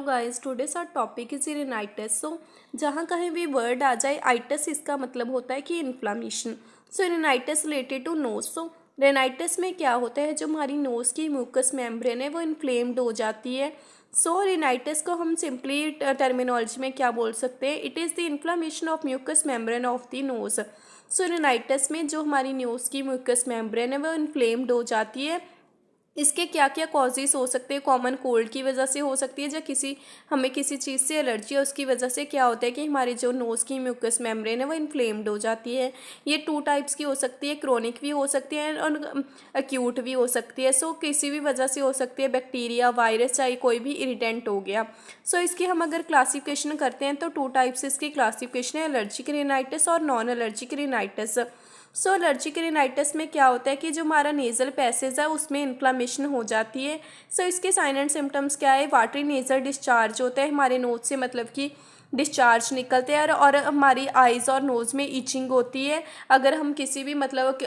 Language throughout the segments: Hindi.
Guys today's our topic is rhinitis. So जहाँ कहीं भी वर्ड आ जाए आइटिस, इसका मतलब होता है कि inflammation. So rhinitis related to nose. So rhinitis में क्या होता है, जो हमारी नोज़ की म्यूकस मेम्ब्रेन है वो इन्फ्लेम्ड हो जाती है। सो रिनाइटिस को हम सिंपली टर्मिनोलॉजी में क्या बोल सकते हैं, it is the inflammation of mucus membrane of the nose. So rhinitis में जो हमारी नोज़ की म्यूकस मेम्ब्रेन है वो इन्फ्लेम्ड हो जाती है। इसके क्या क्या कॉजेज़ हो सकते हैं, कॉमन कोल्ड की वजह से हो सकती है, या हमें किसी चीज़ से एलर्जी है उसकी वजह से क्या होता है कि हमारी जो नोज़ की म्यूकस मेम्ब्रेन है वो इन्फ्लेम्ड हो जाती है। ये 2 टाइप्स की हो सकती है, क्रोनिक भी हो सकती है और एक्यूट भी हो सकती है। सो किसी भी वजह से हो सकती है, बैक्टीरिया, वायरस, चाहे कोई भी इरिटेंट हो गया। सो इसकी हम अगर क्लासिफिकेशन करते हैं तो 2 टाइप्स इसकी क्लासिफिकेशन है, एलर्जिक रिनाइटिस और नॉन एलर्जिक रिनाइटिस। सो एलर्जिक रिनाइटिस में क्या होता है कि जो हमारा नेज़ल पैसेज है उसमें इन्फ्लामेशन हो जाती है। सो इसके साइन एंड सिम्टम्स क्या है, वाटरी नेज़ल डिस्चार्ज होता है, हमारे नोज से मतलब कि डिस्चार्ज निकलते हैं, और हमारी आइज़ और नोज़ में ईचिंग होती है अगर हम किसी भी मतलब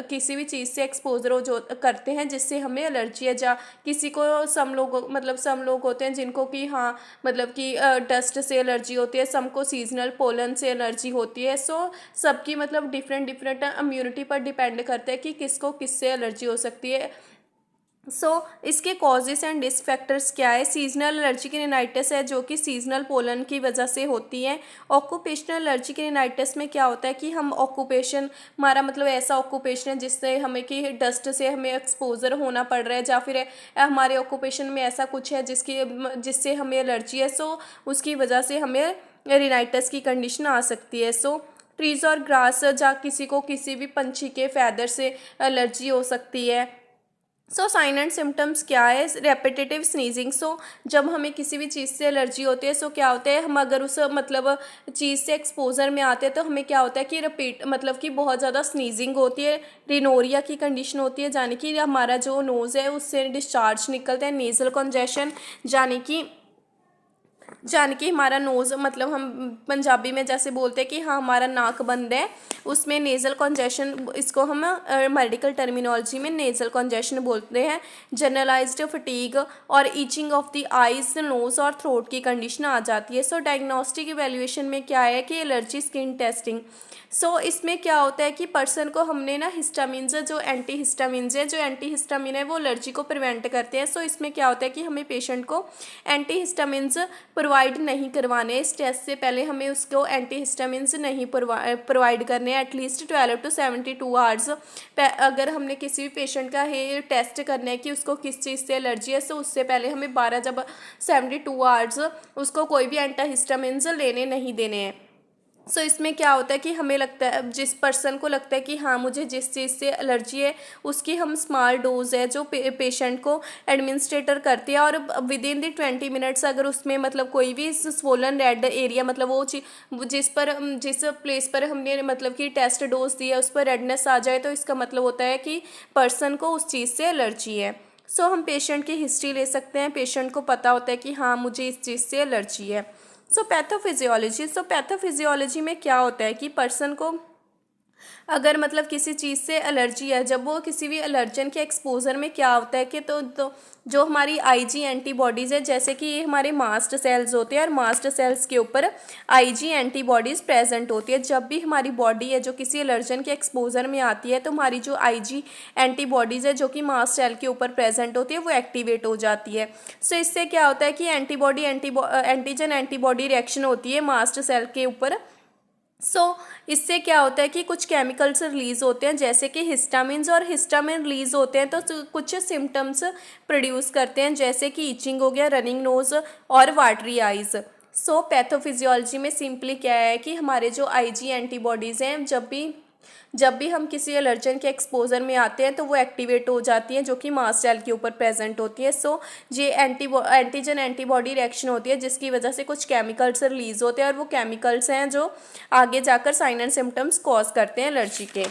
किसी भी चीज़ से एक्सपोजर हो जो करते हैं जिससे हमें एलर्जी है। जा किसी को सम लोग होते हैं जिनको कि हाँ मतलब कि डस्ट से एलर्जी होती है, सम को सीजनल पोलन से एलर्जी होती है। सो सबकी मतलब डिफरेंट डिफरेंट इम्यूनिटी पर डिपेंड करता है कि किसको किससे एलर्जी हो सकती है। सो इसके कॉजेस एंड रिस्क फैक्टर्स क्या है, सीजनल एलर्जिक रिनाइटिस है जो कि सीजनल पोलन की वजह से होती है। ऑक्यूपेशनल एलर्जिक रिनाइटिस में क्या होता है कि हम ऑक्यूपेशन, हमारा मतलब ऐसा ऑक्यूपेशन है जिससे हमें कि डस्ट से हमें एक्सपोजर होना पड़ रहा है, या फिर हमारे ऑक्यूपेशन में ऐसा कुछ है जिससे हमें एलर्जी है। सो उसकी वजह से हमें रिनाइटिस की कंडीशन आ सकती है। सो ट्रीज और ग्रास, जहाँ किसी को किसी भी पंछी के फैदर से एलर्जी हो सकती है। सो साइन एंड सिम्टम्स क्या है, रेपिटेटिव स्नीजिंग। सो जब हमें किसी भी चीज़ से एलर्जी होती है, सो क्या होता है, हम अगर उस मतलब चीज़ से एक्सपोजर में आते हैं तो हमें क्या होता है कि रिपीट मतलब कि बहुत ज़्यादा स्नीजिंग होती है, रिनोरिया की कंडीशन होती है, यानी कि हमारा जो नोज़ है उससे डिस्चार्ज निकलता है, नेज़ल कॉन्जेशन, यानी कि हमारा नोज़ मतलब हम पंजाबी में जैसे बोलते हैं कि हाँ हमारा नाक बंद है, उसमें नेज़ल कॉन्जेशन, इसको हम मेडिकल टर्मिनोलॉजी में नेज़ल कॉन्जेशन बोलते हैं। जनरलाइज्ड फटीग और itching of the eyes, nose और थ्रोट की कंडीशन आ जाती है। सो डायग्नोस्टिक इवैल्यूएशन में क्या है कि एलर्जी स्किन टेस्टिंग। सो इसमें क्या होता है कि पर्सन को हमने ना हिस्टामिन्स, जो एंटी हिस्टामिन्स है, जो एंटी हिस्टामिन है वो एलर्जी को प्रिवेंट करते हैं। सो इसमें क्या होता है कि हमें पेशेंट को एंटी हिस्टामिन्स प्रोवाइड नहीं करवाने, इस टेस्ट से पहले हमें उसको एंटी हिस्टामिन्स नहीं प्रोवाइड करने एटलीस्ट 12 to 72 आवर्स। अगर हमने किसी भी पेशेंट का हेयर टेस्ट करना है कि उसको किस चीज़ से एलर्जी है, तो उससे पहले हमें 72 आवर्स उसको कोई भी एंटी हिस्टामिन्स लेने नहीं देने हैं। सो इसमें क्या होता है कि हमें लगता है, जिस पर्सन को लगता है कि हाँ मुझे जिस चीज़ से एलर्जी है उसकी हम स्मॉल डोज है जो पेशेंट को एडमिनिस्ट्रेटर करते हैं, और विद इन द 20 मिनट्स अगर उसमें मतलब कोई भी स्वोलन रेड एरिया, मतलब वो जिस प्लेस पर हमने मतलब कि टेस्ट डोज दिया उस पर रेडनेस आ जाए, तो इसका मतलब होता है कि पर्सन को उस चीज़ से एलर्जी है। सो हम पेशेंट की हिस्ट्री ले सकते हैं, पेशेंट को पता होता है कि हाँ मुझे इस चीज़ से एलर्जी है। सो पैथोफिजियोलॉजी में क्या होता है कि पर्सन को अगर मतलब किसी चीज़ से एलर्जी है, जब वो किसी भी एलर्जन के एक्सपोजर में क्या होता है कि तो जो हमारी आईजी एंटीबॉडीज़ है, जैसे कि ये हमारे मास्ट सेल्स होते हैं और मास्ट सेल्स के ऊपर आईजी एंटीबॉडीज़ प्रेजेंट होती है। जब भी हमारी बॉडी है जो किसी एलर्जन के एक्सपोजर में आती है तो हमारी जो आईजी एंटीबॉडीज़ है जो कि मास्ट सेल के ऊपर प्रेजेंट होती है वो एक्टिवेट हो जाती है। सो इससे क्या होता है कि एंटीजन एंटीबॉडी रिएक्शन होती है मास्ट सेल के ऊपर। इससे क्या होता है कि कुछ केमिकल्स रिलीज़ होते हैं जैसे कि हिस्टामिन्स, और हिस्टामिन रिलीज़ होते हैं तो कुछ सिम्टम्स प्रोड्यूस करते हैं जैसे कि ईचिंग हो गया, रनिंग नोज़ और वाटरी आइज़। पैथोफिजियोलॉजी में सिंपली क्या है कि हमारे जो आईजी एंटीबॉडीज़ हैं जब भी हम किसी एलर्जन के एक्सपोजर में आते हैं तो वो एक्टिवेट हो जाती हैं जो कि मास्ट सेल के ऊपर प्रेजेंट होती है। ये एंटीजन एंटीबॉडी रिएक्शन होती है जिसकी वजह से कुछ केमिकल्स रिलीज होते हैं, और वो केमिकल्स हैं जो आगे जाकर साइन एंड सिम्टम्स कॉज करते हैं एलर्जी के।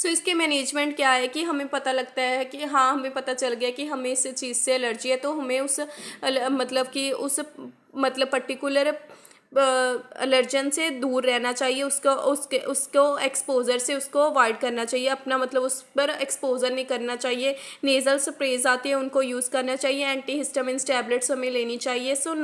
इसके मैनेजमेंट क्या है कि हमें पता लगता है कि हाँ हमें पता चल गया कि हमें इस चीज़ से एलर्जी है, तो हमें उस मतलब पर्टिकुलर एलर्जन से दूर रहना चाहिए, उसको एक्सपोजर से उसको अवॉइड करना चाहिए, अपना मतलब उस पर एक्सपोजर नहीं करना चाहिए। नेज़ल स्प्रेज आती है उनको यूज़ करना चाहिए। एंटी हिस्टामिन्स टैबलेट्स हमें लेनी चाहिए। सो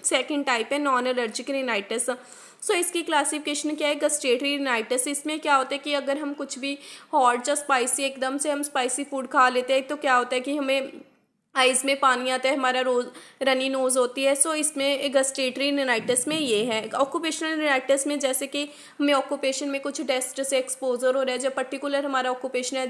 सेकंड टाइप है नॉन एलर्जिक रिनाइटिस। सो इसकी क्लासिफिकेशन क्या है, गस्ट्रेटरी रिनाइटिस। इसमें क्या होता है कि अगर हम कुछ भी हॉट या स्पाइसी, एकदम से हम स्पाइसी फूड खा लेते हैं तो क्या होता है कि हमें आइज़ में पानी आता है, हमारा रोज रनी नोज़ होती है। सो इसमें गस्ट्रेटरी रिनाइटिस में ये है। ऑक्यूपेशनल रिनाइटिस में जैसे कि हमें ऑक्यूपेशन में कुछ डस्ट से एक्सपोजर हो रहा है, जो पर्टिकुलर हमारा ऑक्यूपेशन है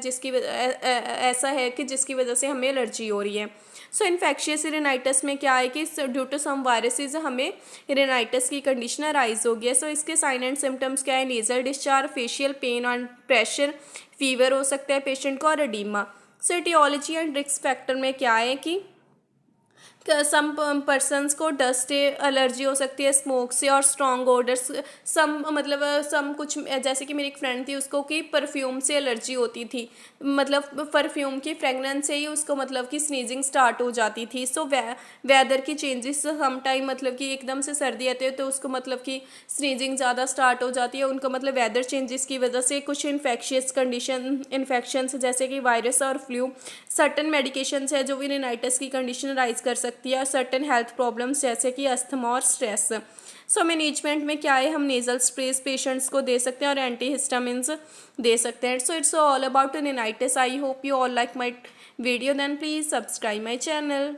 ऐसा है कि जिसकी वजह से हमें एलर्जी हो रही है। सो इन्फेक्शियस रिनाइटिस में क्या है कि ड्यू टू सम वायरसेस हमें रिनाइटिस की कंडीशन अराइज हो गई है। सो इसके साइन एंड सिम्टम्स क्या है, nasal discharge, facial pain and pressure, fever हो सकता है पेशेंट को, और oedema. So aetiology and risk factor में क्या है कि सम पर्सनस को डस्ट से एलर्जी हो सकती है, स्मोक से, और स्ट्रॉन्ग ओडर्स। सम कुछ जैसे कि मेरी एक फ्रेंड थी, उसको कि परफ्यूम से एलर्जी होती थी, मतलब परफ्यूम की फ्रेगनेंस से ही उसको मतलब कि स्नीजिंग स्टार्ट हो जाती थी। सो वेदर की चेंजेस सम टाइम, मतलब कि एकदम से सर्दी आती है तो उसको मतलब कि स्नीजिंग ज़्यादा स्टार्ट हो जाती है उनको, मतलब वेदर चेंजेस की वजह से। कुछ इन्फेक्शंस जैसे कि वायरस और फ्लू, सर्टन मेडिकेशंस है जो भी रिनाइटिस की कंडीशन राइज कर सकती है, और सर्टन हेल्थ प्रॉब्लम्स जैसे कि अस्थमा और स्ट्रेस। सो मैनेजमेंट में क्या है, हम नेजल स्प्रेस पेशेंट्स को दे सकते हैं और एंटी हिस्टामिन्स दे सकते हैं। So it's all about rhinitis. I hope you all like my video, then please subscribe my channel.